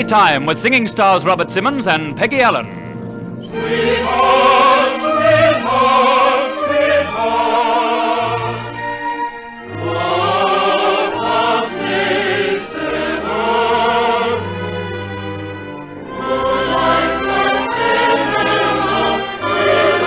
Maytime with singing stars Robert Simmons and Peggy Allen. Sweetheart, sweetheart, sweetheart, what was this ever? Who likes the singing of glory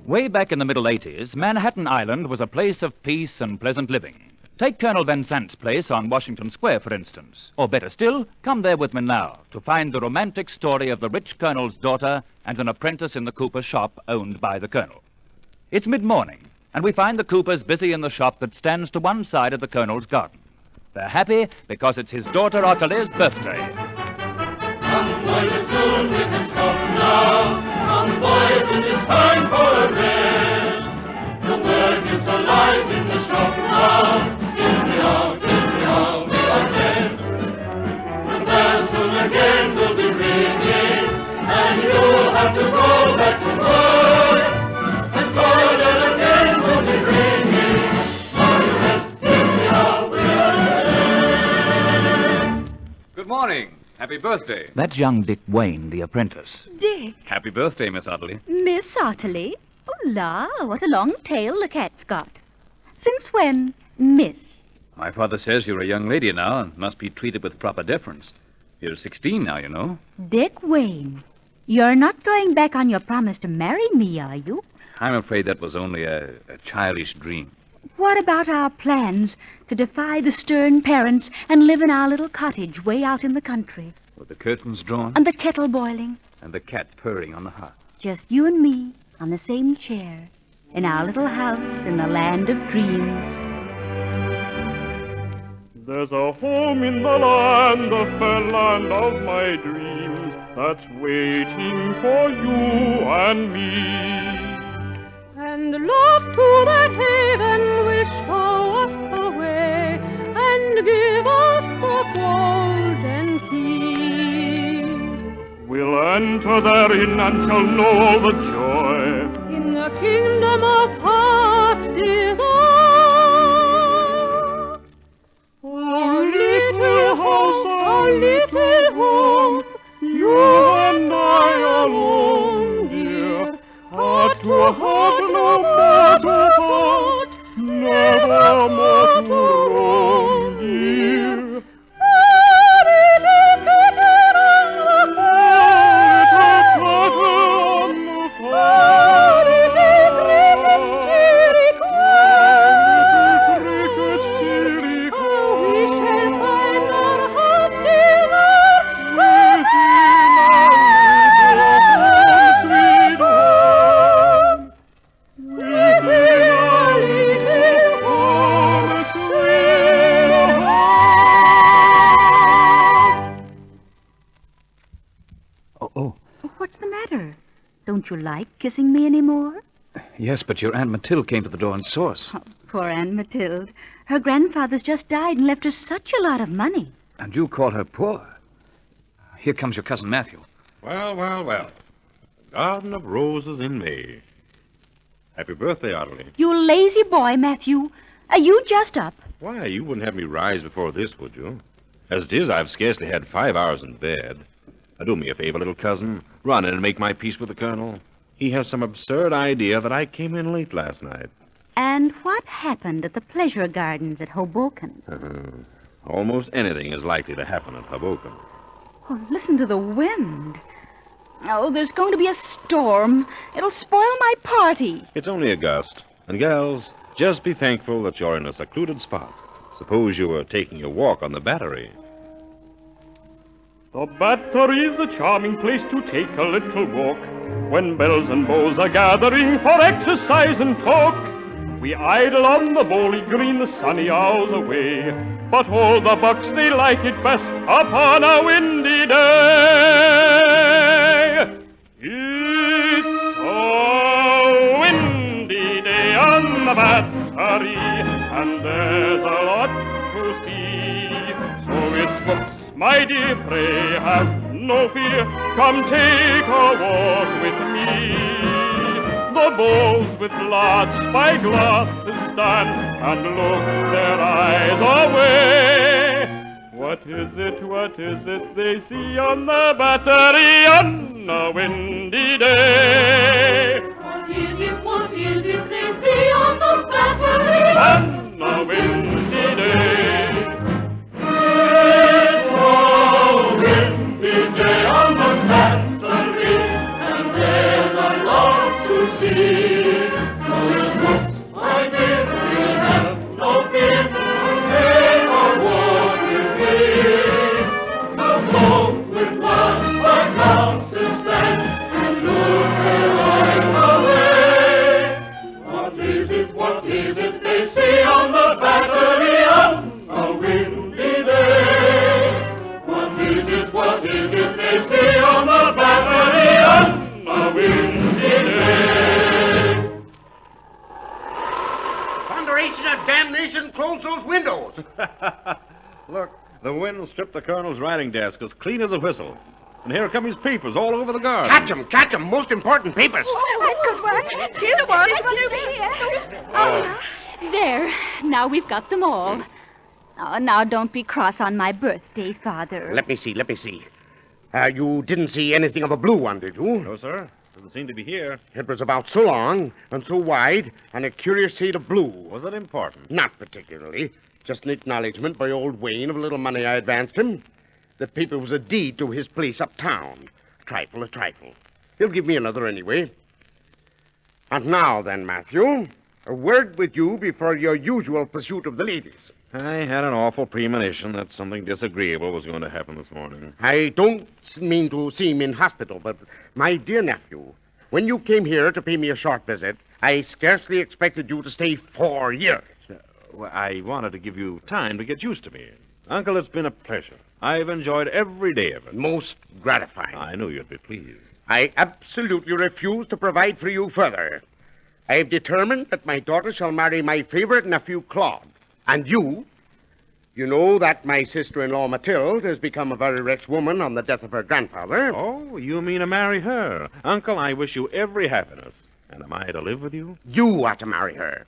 Way back in the middle 80s, Manhattan Island was a place of peace and pleasant living. Take Colonel Van Zant's place on Washington Square, for instance. Or better still, come there with me now to find the romantic story of the rich colonel's daughter and an apprentice in the Cooper shop owned by the colonel. It's mid-morning, and we find the Coopers busy in the shop that stands to one side of the colonel's garden. They're happy because it's his daughter Ottilie's birthday. Come, boys, it's noon, we can stop now. Come, boys, it is time for a rest. The work is alive in the shop now. Tis me out, we are dressed. The bells soon again will be ringing, and you'll have to go back to work. And toilet again will be ringing. Are you rest? Tis me out, we are dressed. Good morning. Happy birthday. That's young Dick Wayne, the apprentice. Dick. Happy birthday, Miss Ottilie. Miss Ottilie? Oh, la, what a long tail the cat's got. Since when, Miss? My father says you're a young lady now and must be treated with proper deference. You're 16 now, you know. Dick Wayne, you're not going back on your promise to marry me, are you? I'm afraid that was only a childish dream. What about our plans to defy the stern parents and live in our little cottage way out in the country? With the curtains drawn And the kettle boiling? and the cat purring on the hearth. Just you and me on the same chair in our little house in the land of dreams. There's a home in the land, the fair land of my dreams, that's waiting for you and me. And love to that haven will show us the way and give us the golden key. We'll enter therein and shall know all the joy. In the kingdom of heart's desire. Our little house, our little home, you and I alone, dear. Heart to heart, no more to part, never more to roam, dear. What's the matter? Don't you like kissing me anymore? Yes, but your Aunt Mathilde came to the door and saw us. Oh, poor Aunt Mathilde. Her grandfather's just died and left her such a lot of money. And you call her poor. Here comes your cousin Matthew. Well, well, well. A garden of roses in May. Happy birthday, Ottilie. You lazy boy, Matthew. Are you just up? Why, you wouldn't have me rise before this, would you? As it is, I've scarcely had 5 hours in bed. Now, do me a favor, little cousin. Run in and make my peace with the colonel. He has some absurd idea that I came in late last night. And what happened at the pleasure gardens at Hoboken? Almost anything is likely to happen at Hoboken. Oh, listen to the wind. Oh, there's going to be a storm. It'll spoil my party. It's only a gust. And, gals, just be thankful that you're in a secluded spot. Suppose you were taking a walk on the Battery. The Battery's a charming place to take a little walk, when belles and beaux are gathering for exercise and talk. We idle on the bowling green the sunny hours away, but all the bucks they like it best upon a windy day. the Battery, and there's a lot to see. So it's whoops, my dear, pray have no fear. Come take a walk with me. The beaux with large spyglasses stand and look their eyes away. What is it they see on the Battery on a windy day? What is it they see on the Battery on a windy day? It's a windy day on the Battery, and there's a lot to see. So it's whoops, my dear, we have no fear. Take a walk with me. The folk with large spyglasses stand and look their eyes away. What is it they see on the Battery on a windy day? What is it they see on the Battery on a windy day? Thunderation and damnation, close those windows. Look, the wind stripped the colonel's writing desk as clean as a whistle. And here come his papers all over the garden. Catch 'em, most important papers. I've got one. Here's one. There. Now we've got them all. Oh, now don't be cross on my birthday, Father. Let me see. You didn't see anything of a blue one, did you? No, sir. Doesn't seem to be here. It was about so long and so wide and a curious shade of blue. Was it important? Not particularly. Just an acknowledgement by old Wayne of a little money I advanced him. The paper was a deed to his place uptown. A trifle. He'll give me another anyway. And now then, Matthew, a word with you before your usual pursuit of the ladies. I had an awful premonition that something disagreeable was going to happen this morning. I don't mean to seem inhospitable, but my dear nephew, when you came here to pay me a short visit, I scarcely expected you to stay 4 years. Well, I wanted to give you time to get used to me. Uncle, it's been a pleasure. I've enjoyed every day of it. Most gratifying. I knew you'd be pleased. I absolutely refuse to provide for you further. I've determined that my daughter shall marry my favorite nephew, Claude. And you know that my sister-in-law, Mathilde, has become a very rich woman on the death of her grandfather. Oh, you mean to marry her? Uncle, I wish you every happiness. And am I to live with you? You are to marry her.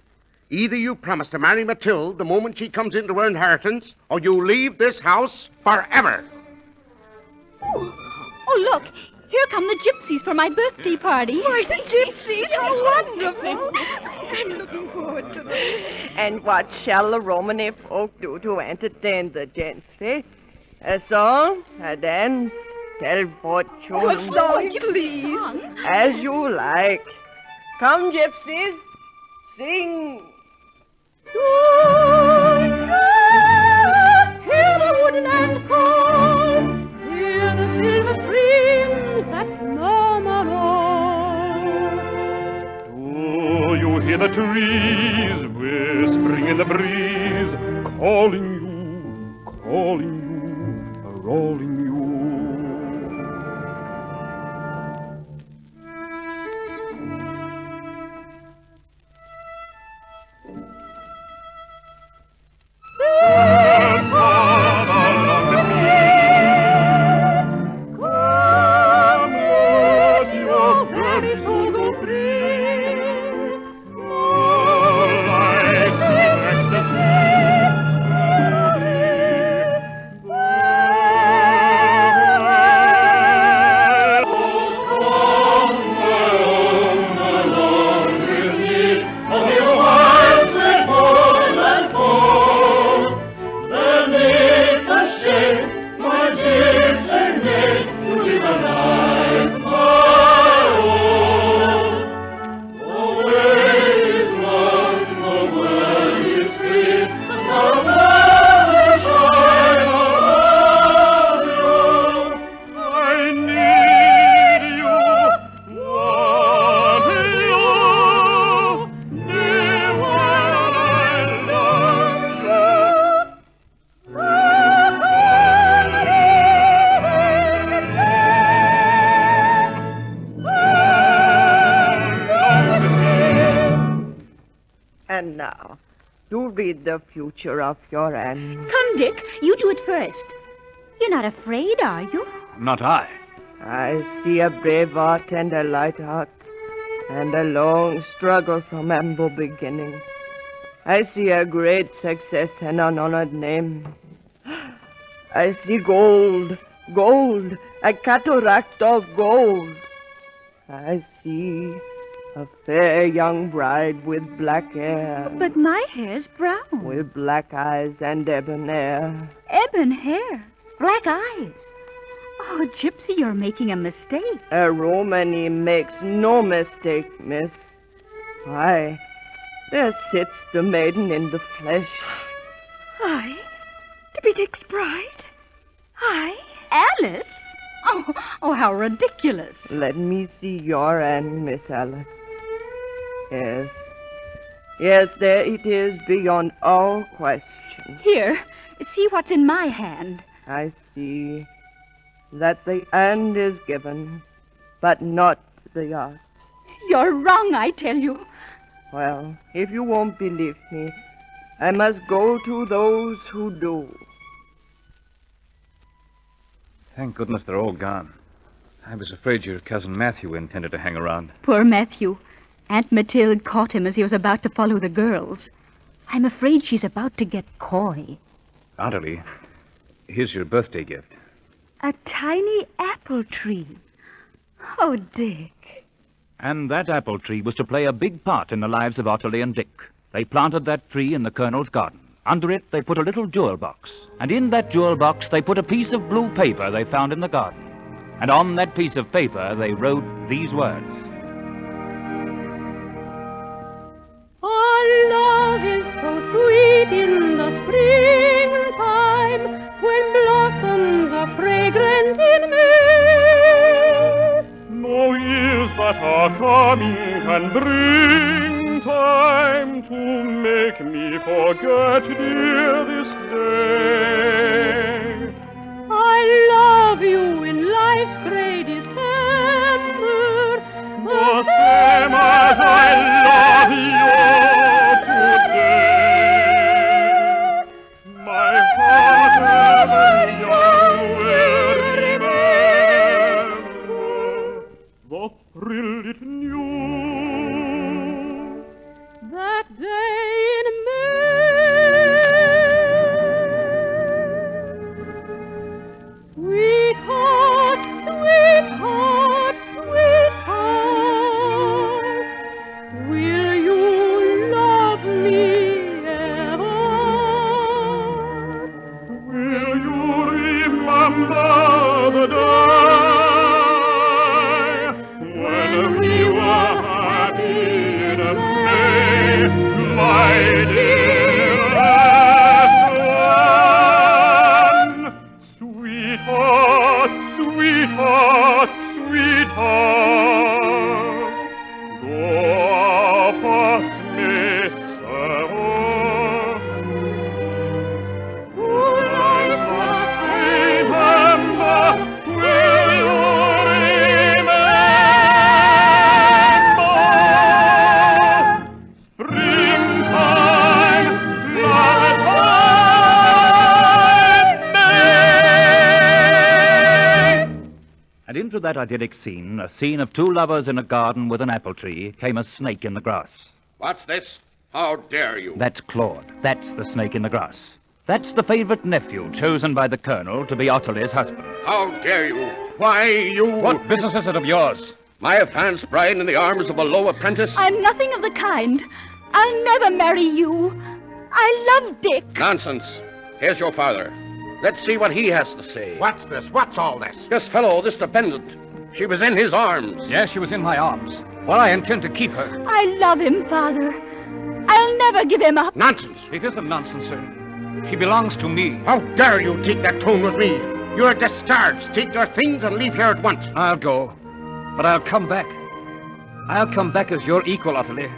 Either you promise to marry Mathilde the moment she comes into her inheritance, or you leave this house forever. Oh, look. Here come the gypsies for my birthday party. Why, the gypsies? How wonderful. I'm looking forward to them. And what shall the Romany folk do to entertain the gentry? A song, a dance, tell fortunes. Oh, a song, please. As you like. Come, gypsies, sing. Hear the woodland call, hear the silver streams that murmur low. Do you hear the trees whispering in the breeze, calling you, rolling you? the future of your Anne. Come, Dick. You do it first. You're not afraid, are you? Not I. I see a brave heart and a light heart, and a long struggle from humble beginning. I see a great success and an honored name. I see gold, gold, a cataract of gold. I see a fair young bride with black hair, But my hair's brown. with black eyes and ebon hair. Ebon hair. Black eyes. Oh, Gypsy, you're making a mistake. A Romany makes no mistake, miss. Why, there sits the maiden in the flesh. I? To be Dick's bride? I? Alice? Oh, how ridiculous. Let me see your Anne, Miss Alice. Yes. Yes, there it is beyond all question. Here, see what's in my hand. I see that the hand is given, but not the art. You're wrong, I tell you. Well, if you won't believe me, I must go to those who do. Thank goodness they're all gone. I was afraid your cousin Matthew intended to hang around. Poor Matthew. Aunt Mathilde caught him as he was about to follow the girls. I'm afraid she's about to get coy. Otterly, here's your birthday gift. A tiny apple tree. Oh, Dick. And that apple tree was to play a big part in the lives of Otterly and Dick. They planted that tree in the Colonel's garden. Under it, they put a little jewel box. And in that jewel box, they put a piece of blue paper they found in the garden. And on that piece of paper, they wrote these words. Our love is so sweet in the springtime, when blossoms are fragrant in May. No years that are coming can bring time to make me forget, dear, this day. I love you in life's gray December, The same as I love you today. My heart ever young will remember the thrill it knew. that day in May. Sweetheart, sweetheart, sweetheart, will you love me ever? Will you remember the day when we were happy in May, my dearest one? Sweetheart, sweetheart, sweetheart, though our paths may sever, And into that idyllic scene, a scene of two lovers in a garden with an apple tree, came a snake in the grass. What's this? How dare you? That's Claude. That's the snake in the grass. That's the favorite nephew chosen by the Colonel to be Otterly's husband. How dare you? Why, you... What business is it of yours? My affianced bride in the arms of a low apprentice? I'm nothing of the kind. I'll never marry you. I love Dick. Nonsense. Here's your father. Let's see what he has to say. What's this? What's all this? This fellow, this dependent. She was in his arms. Yes, she was in my arms. Well, I intend to keep her. I love him, Father. I'll never give him up. Nonsense. It isn't nonsense, sir. She belongs to me. How dare you take that tone with me? You're discharged. Take your things and leave here at once. I'll go, but I'll come back. I'll come back as your equal, Otterly,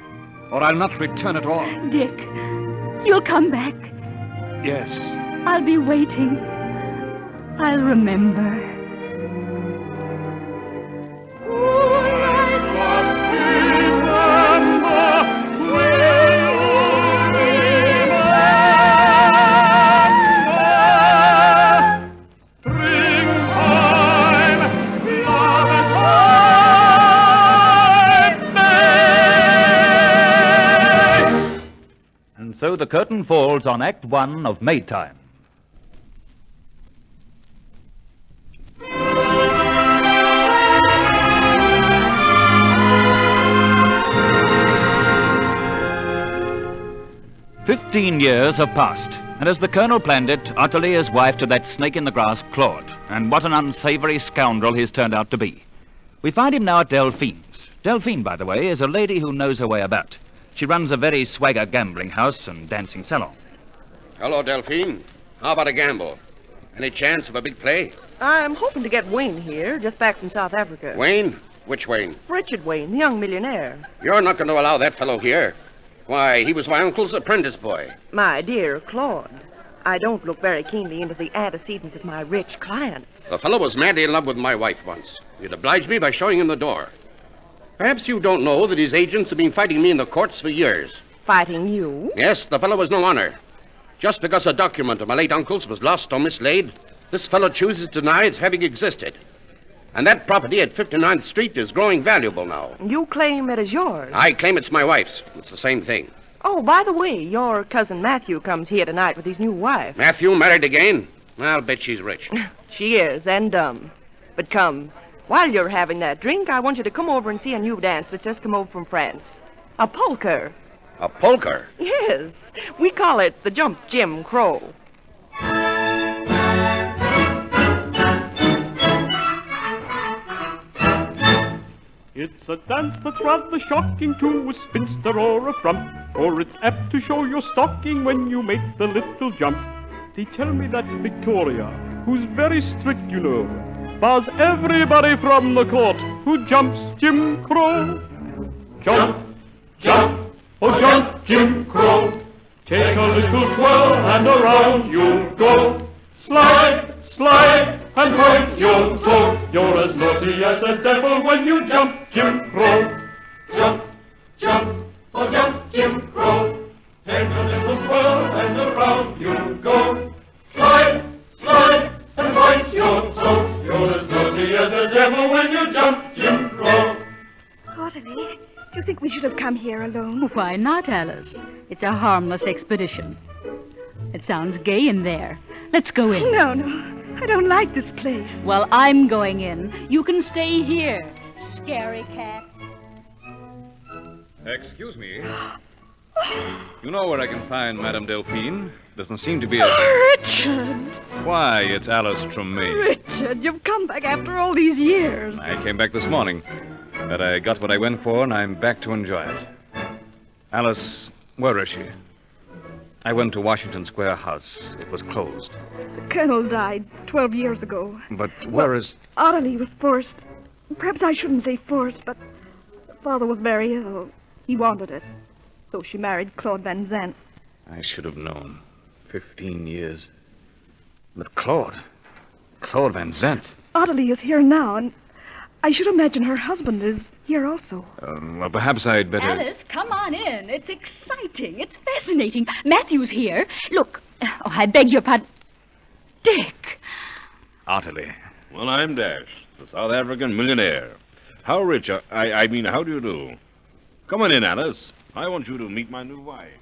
or I'll not return at all. Dick, you'll come back. Yes. I'll be waiting. I'll remember. Remember, will you remember? the curtain falls on Act 1 of Maytime. "15 years have passed, and as the Colonel planned it, Ottilie is wife to that snake in the grass, Claude. And what an unsavory scoundrel he's turned out to be. We find him now at Delphine's. Delphine, by the way, is a lady who knows her way about. She runs a very swagger gambling house and dancing salon. Hello, Delphine. How about a gamble? Any chance of a big play? I'm hoping to get Wayne here, just back from South Africa. Wayne? Which Wayne? Richard Wayne, the young millionaire. You're not going to allow that fellow here. Why, he was my uncle's apprentice boy. My dear Claude, I don't look very keenly into the antecedents of my rich clients. The fellow was madly in love with my wife once. He'd obliged me by showing him the door. Perhaps you don't know that his agents have been fighting me in the courts for years. Fighting you? Yes, the fellow was no honor. Just because a document of my late uncle's was lost or mislaid, this fellow chooses to deny its having existed. And that property at 59th Street is growing valuable now. You claim it is yours? I claim it's my wife's. It's the same thing. Oh, by the way, your cousin Matthew comes here tonight with his new wife. Matthew married again? I'll bet she's rich. She is, and dumb. But come, while you're having that drink, I want you to come over and see a new dance that's just come over from France. A polka. A polka? Yes. We call it the Jump Jim Crow. It's a dance that's rather shocking to a spinster or a frump, for it's apt to show your stocking when you make the little jump. They tell me that Victoria, who's very strict, you know, bars everybody from the court who jumps Jim Crow. Jump, jump, oh jump Jim Crow. Take a little twirl and around you'll go. Slide, slide, and point your toe. You're as naughty as a devil when you jump Jim Crow. Jump, jump, oh jump Jim Crow. Take a little twirl and around you'll go. Slide, slide, and point your toe. You're as naughty as a devil when you jump Jim Crow. Ottilie, do you think we should have come here alone? Why not, Alice? It's a harmless expedition. It sounds gay in there. Let's go in. No, I don't like this place. Well, I'm going in. You can stay here, scary cat. Excuse me. You know where I can find Madame Delphine? Doesn't seem to be a... Richard! Why, it's Alice from me. Richard, you've come back after all these years. I came back this morning, but I got what I went for, and I'm back to enjoy it. Alice, where is she? I went to Washington Square House. It was closed. The Colonel died 12 years ago. But where is... Ottilie was forced. Perhaps I shouldn't say forced, but Father was very ill. He wanted it. So she married Claude Van Zandt. I should have known. 15 years. But Claude Van Zandt. Ottilie is here now, and I should imagine her husband is here also. Well, perhaps I'd better... Alice, come on in. It's exciting. It's fascinating. Matthew's here. Look. Oh, I beg your pardon. Dick. Ottilie. Well, I'm Dash, the South African millionaire. How rich I mean, how do you do? Come on in, Alice. I want you to meet my new wife.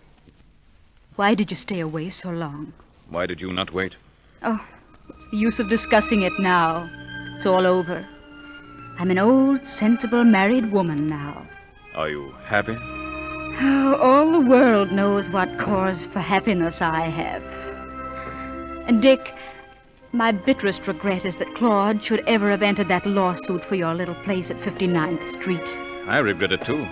Why did you stay away so long? Why did you not wait? Oh, what's the use of discussing it now? It's all over. I'm an old, sensible, married woman now. Are you happy? Oh, all the world knows what cause for happiness I have. And Dick, my bitterest regret is that Claude should ever have entered that lawsuit for your little place at 59th Street. I regret it, too.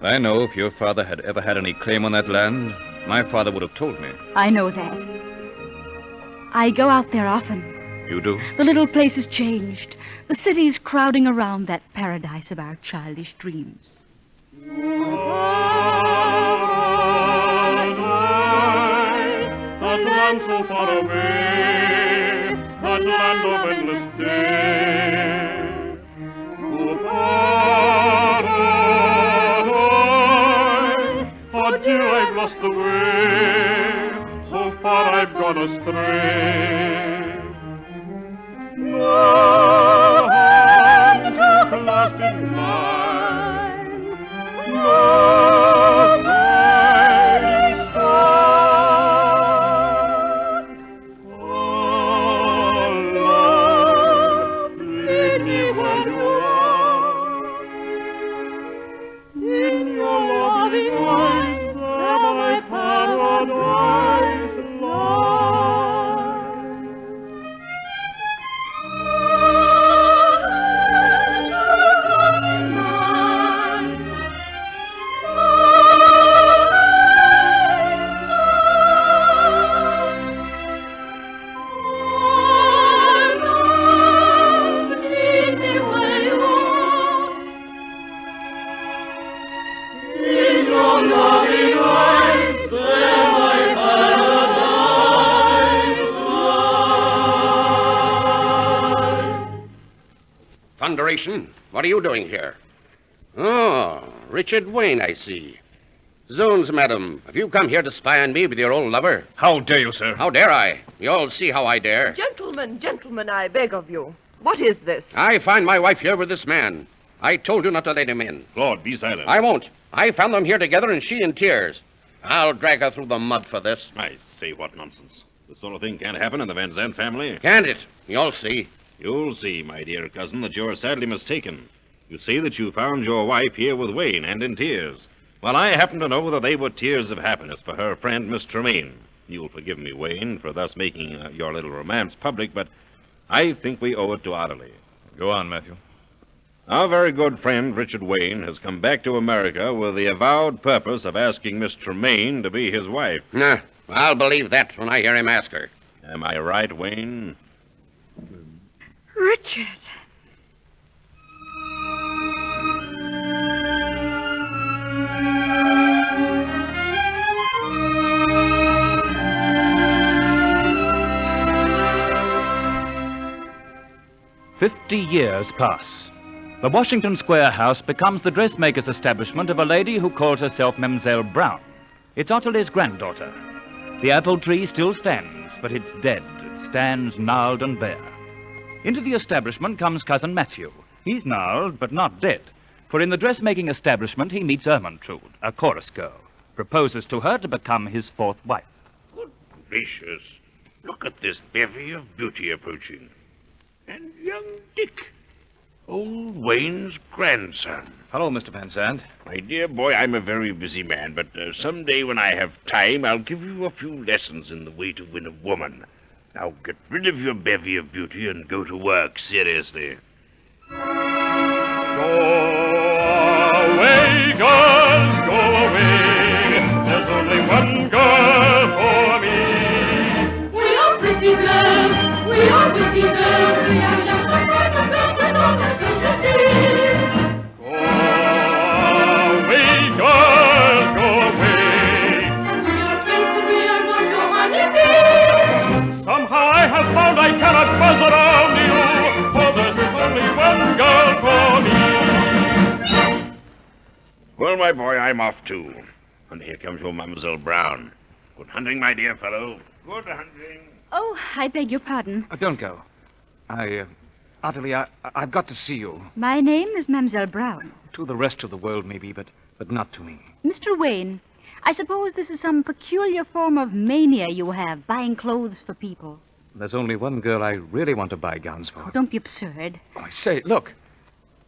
I know if your father had ever had any claim on that land, my father would have told me. I know that. I go out there often. You do? The little place has changed. The city's crowding around that paradise of our childish dreams. That land so far away, that land of endless day, to paradise. Oh dear, I've lost the way, so far I've gone astray. No hand to clasp in mine, no life thunderation? What are you doing here? Oh, Richard Wayne, I see. Zoons, madam, have you come here to spy on me with your old lover? How dare you, sir? How dare I? You all see how I dare. Gentlemen, I beg of you. What is this? I find my wife here with this man. I told you not to let him in. Claude, be silent. I won't. I found them here together and she in tears. I'll drag her through the mud for this. I say, what nonsense. This sort of thing can't happen in the Van Zandt family. Can't it? You'll see. You'll see, my dear cousin, that you're sadly mistaken. You say that you found your wife here with Wayne and in tears. Well, I happen to know that they were tears of happiness for her friend, Miss Tremaine. You'll forgive me, Wayne, for thus making your little romance public, but I think we owe it to Ottilie. Go on, Matthew. Our very good friend, Richard Wayne, has come back to America with the avowed purpose of asking Miss Tremaine to be his wife. Nah, I'll believe that when I hear him ask her. Am I right, Wayne? Richard. "50 years pass. The Washington Square house becomes the dressmaker's establishment of a lady who calls herself Mademoiselle Brown. It's Ottilie's granddaughter. The apple tree still stands, but it's dead. It stands gnarled and bare. Into the establishment comes Cousin Matthew. He's gnarled, but not dead. For in the dressmaking establishment, he meets Ermentrude, a chorus girl, proposes to her to become his fourth wife. Good gracious. Look at this bevy of beauty approaching. And young Dick, old Wayne's grandson. Hello, Mr. Van Zandt. My dear boy, I'm a very busy man, but someday when I have time, I'll give you a few lessons in the way to win a woman. Now get rid of your bevy of beauty and go to work, seriously. Go away, girls, go away. There's only one girl for me. We are pretty girls, we are pretty girls, we are just the kind of girls that all the girls should be. Go away, girls, go away. We are strength, but we are not your honeybee. Somehow I have found I cannot buzz around you, for there's only one girl for me. Well, my boy, I'm off too. And here comes your Mademoiselle Brown. Good hunting, my dear fellow. Good hunting. Oh, I beg your pardon. Don't go. Ottilie, I've got to see you. My name is Mademoiselle Brown. To the rest of the world, maybe, but not to me. Mr. Wayne, I suppose this is some peculiar form of mania you have, buying clothes for people. There's only one girl I really want to buy gowns for. Oh, don't be absurd. Oh, I say, look.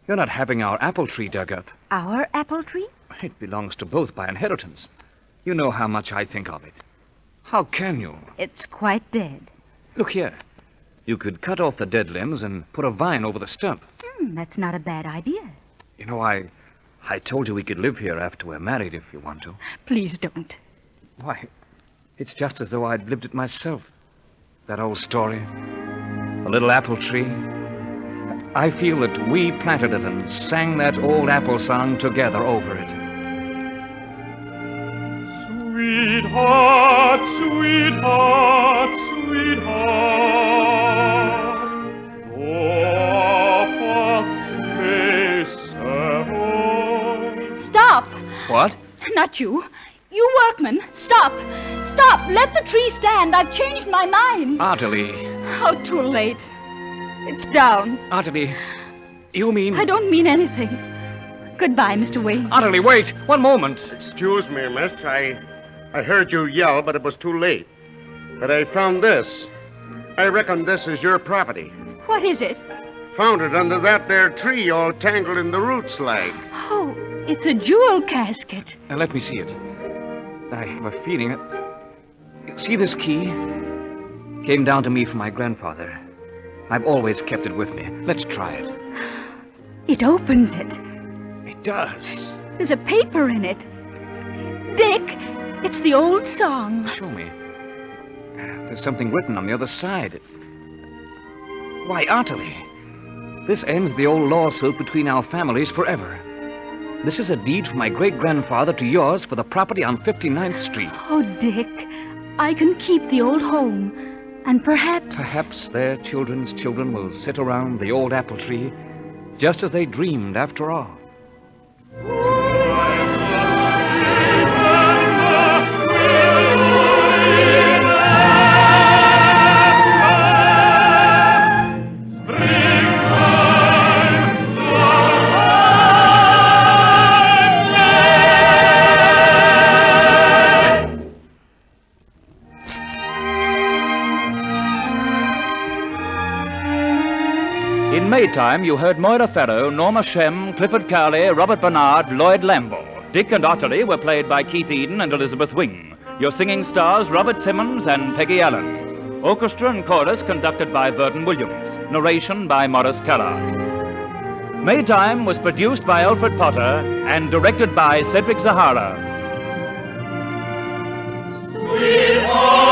You're not having our apple tree dug up. Our apple tree? It belongs to both by inheritance. You know how much I think of it. How can you? It's quite dead. Look here. You could cut off the dead limbs and put a vine over the stump. That's not a bad idea. You know, I told you we could live here after we're married if you want to. Please don't. Why, it's just as though I'd lived it myself. That old story. The little apple tree. I feel that we planted it and sang that old apple song together over it. Sweetheart, sweetheart, sweetheart, Stop! What? Not you. You workmen, stop! Stop! Let the tree stand. I've changed my mind. Ottilie. Oh, too late. It's down. Ottilie, you mean... I don't mean anything. Goodbye, Mr. Wayne. Ottilie, wait. One moment. Excuse me, miss. I heard you yell, but it was too late. But I found this. I reckon this is your property. What is it? Found it under that there tree all tangled in the roots like. Oh, it's a jewel casket. Now, let me see it. I have a feeling that... See this key? Came down to me from my grandfather. I've always kept it with me. Let's try it. It opens it. It does. There's a paper in it. Dick, it's the old song. Show me. There's something written on the other side. Why, Ottilie, this ends the old lawsuit between our families forever. This is a deed from my great-grandfather to yours for the property on 59th Street. Oh, Dick, I can keep the old home, and perhaps... Perhaps their children's children will sit around the old apple tree just as they dreamed after all. In Maytime, you heard Moira Farrow, Norma Shem, Clifford Cowley, Robert Bernard, Lloyd Lamble. Dick and Otterly were played by Keith Eden and Elizabeth Wing. Your singing stars, Robert Simmons and Peggy Allen. Orchestra and chorus conducted by Burton Williams. Narration by Maurice Callard. Maytime was produced by Alfred Potter and directed by Cedric Zahara. Sweetheart.